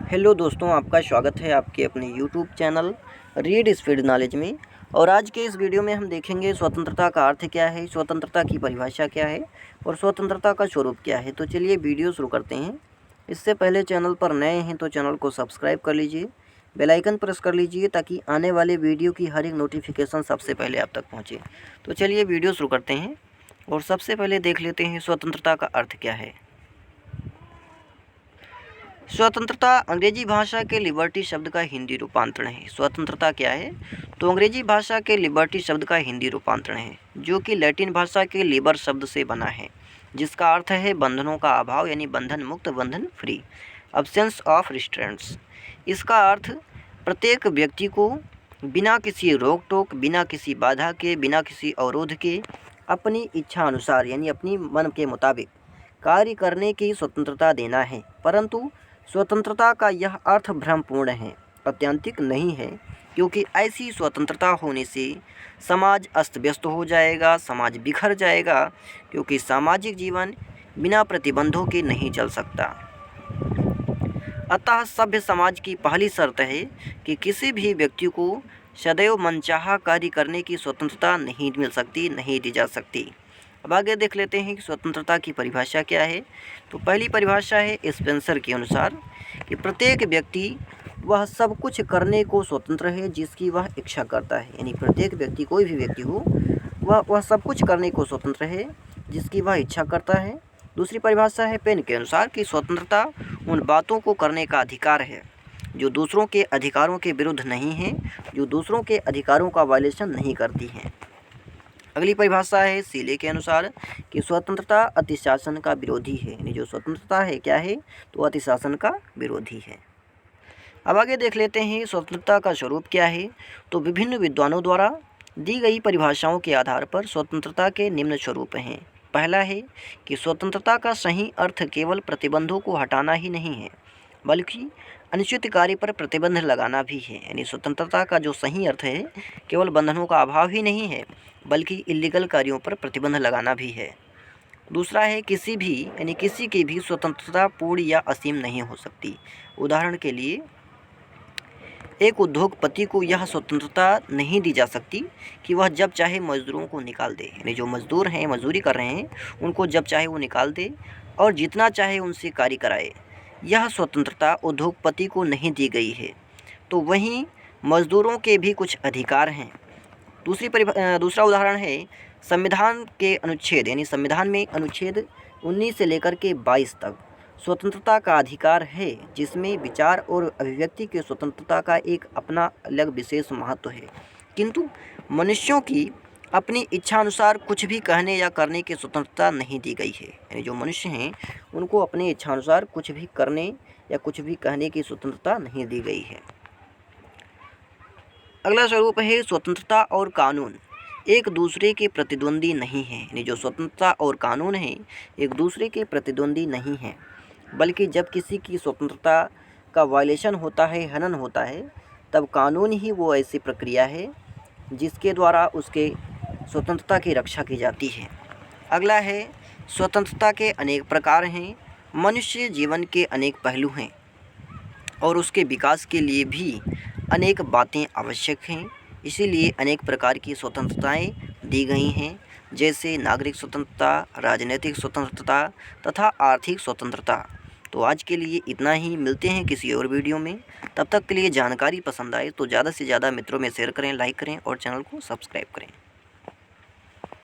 Hello दोस्तों, आपका स्वागत है आपके अपने YouTube channel read speed knowledge में। और आज के इस वीडियो में हम देखेंगे स्वतंत्रता का अर्थ क्या है, स्वतंत्रता की परिभाषा क्या है और स्वतंत्रता का स्वरूप क्या है। तो चलिए वीडियो शुरू करते हैं। इससे पहले चैनल पर नए हैं तो चैनल को सब्सक्राइब कर लीजिए, बेल आइकन प्रेस कर लीजिए ताकि आने वाले वीडियो की हर एक नोटिफिकेशन सबसे पहले आप तक पहुँचे। तो चलिए वीडियो शुरू करते हैं और सबसे पहले देख लेते हैं स्वतंत्रता का अर्थ क्या है। स्वतंत्रता अंग्रेजी भाषा के लिबर्टी शब्द का हिंदी रूपांतरण है। स्वतंत्रता क्या है? तो अंग्रेजी भाषा के लिबर्टी शब्द का हिंदी रूपांतरण है, जो कि लैटिन भाषा के लिबर शब्द से बना है, जिसका अर्थ है बंधनों का अभाव, यानी बंधन मुक्त, बंधन फ्री, अब्सेंस ऑफ रिस्ट्रेंट्स। इसका अर्थ प्रत्येक व्यक्ति को बिना किसी रोक टोक, बिना किसी बाधा के, बिना किसी अवरोध के अपनी इच्छा अनुसार, यानी अपनी मन के मुताबिक कार्य करने की स्वतंत्रता देना है। परंतु स्वतंत्रता का यह अर्थ भ्रमपूर्ण है, आत्यंतिक नहीं है, क्योंकि ऐसी स्वतंत्रता होने से समाज अस्त व्यस्त हो जाएगा, समाज बिखर जाएगा, क्योंकि सामाजिक जीवन बिना प्रतिबंधों के नहीं चल सकता। अतः सभ्य समाज की पहली शर्त है कि किसी भी व्यक्ति को सदैव मनचाहा कार्य करने की स्वतंत्रता नहीं मिल सकती, नहीं दी जा सकती। अब आगे देख लेते हैं कि स्वतंत्रता की परिभाषा क्या है। तो पहली परिभाषा है स्पेंसर के अनुसार कि प्रत्येक व्यक्ति वह सब कुछ करने को स्वतंत्र है जिसकी वह इच्छा करता है, यानी प्रत्येक व्यक्ति, कोई भी व्यक्ति हो, वह सब कुछ करने को स्वतंत्र है जिसकी वह इच्छा करता है। दूसरी परिभाषा है पेन के अनुसार कि स्वतंत्रता उन बातों को करने का अधिकार है जो दूसरों के अधिकारों के विरुद्ध नहीं है, जो दूसरों के अधिकारों का वायलेशन नहीं करती हैं। अगली परिभाषा है सीले के अनुसार कि स्वतंत्रता अतिशासन का विरोधी है, यानी जो स्वतंत्रता है क्या है, तो अतिशासन का विरोधी है। अब आगे देख लेते हैं स्वतंत्रता का स्वरूप क्या है। तो विभिन्न विद्वानों द्वारा दी गई परिभाषाओं के आधार पर स्वतंत्रता के निम्न स्वरूप हैं। पहला है कि स्वतंत्रता का सही अर्थ केवल प्रतिबंधों को हटाना ही नहीं है, बल्कि अनिश्चित कार्य पर प्रतिबंध लगाना भी है। यानी स्वतंत्रता का जो सही अर्थ है केवल बंधनों का अभाव ही नहीं है, बल्कि इलीगल कार्यों पर प्रतिबंध लगाना भी है। दूसरा है किसी भी, यानी किसी की भी स्वतंत्रता पूर्ण या असीम नहीं हो सकती। उदाहरण के लिए एक उद्योगपति को यह स्वतंत्रता नहीं दी जा सकती कि वह जब चाहे मजदूरों को निकाल दे, यानी जो मजदूर हैं, मजदूरी कर रहे हैं, उनको जब चाहे वो निकाल दे और जितना चाहे उनसे कार्य कराए। यह स्वतंत्रता उद्योगपति को नहीं दी गई है। तो वहीं मजदूरों के भी कुछ अधिकार हैं। दूसरा उदाहरण है संविधान के अनुच्छेद, यानी संविधान में अनुच्छेद 19 से लेकर के 22 तक स्वतंत्रता का अधिकार है, जिसमें विचार और अभिव्यक्ति की स्वतंत्रता का एक अपना अलग विशेष महत्व है। किंतु मनुष्यों की अपनी इच्छा अनुसार कुछ भी कहने या करने की स्वतंत्रता नहीं दी गई है, यानी जो मनुष्य हैं उनको अपनी इच्छा अनुसार कुछ भी करने या कुछ भी कहने की स्वतंत्रता नहीं दी गई है। अगला स्वरूप है स्वतंत्रता और कानून एक दूसरे के प्रतिद्वंदी नहीं है, यानी जो स्वतंत्रता और कानून है एक दूसरे के प्रतिद्वंदी नहीं है, बल्कि जब किसी की स्वतंत्रता का वायलेशन होता है, हनन होता है, तब कानून ही वो ऐसी प्रक्रिया है जिसके द्वारा उसके स्वतंत्रता की रक्षा की जाती है। अगला है स्वतंत्रता के अनेक प्रकार हैं। मनुष्य जीवन के अनेक पहलू हैं और उसके विकास के लिए भी अनेक बातें आवश्यक हैं, इसीलिए अनेक प्रकार की स्वतंत्रताएं दी गई हैं, जैसे नागरिक स्वतंत्रता, राजनीतिक स्वतंत्रता तथा आर्थिक स्वतंत्रता। तो आज के लिए इतना ही, मिलते हैं किसी और वीडियो में। तब तक के लिए जानकारी पसंद आए तो ज़्यादा से ज़्यादा मित्रों में शेयर करें, लाइक करें और चैनल को सब्सक्राइब करें।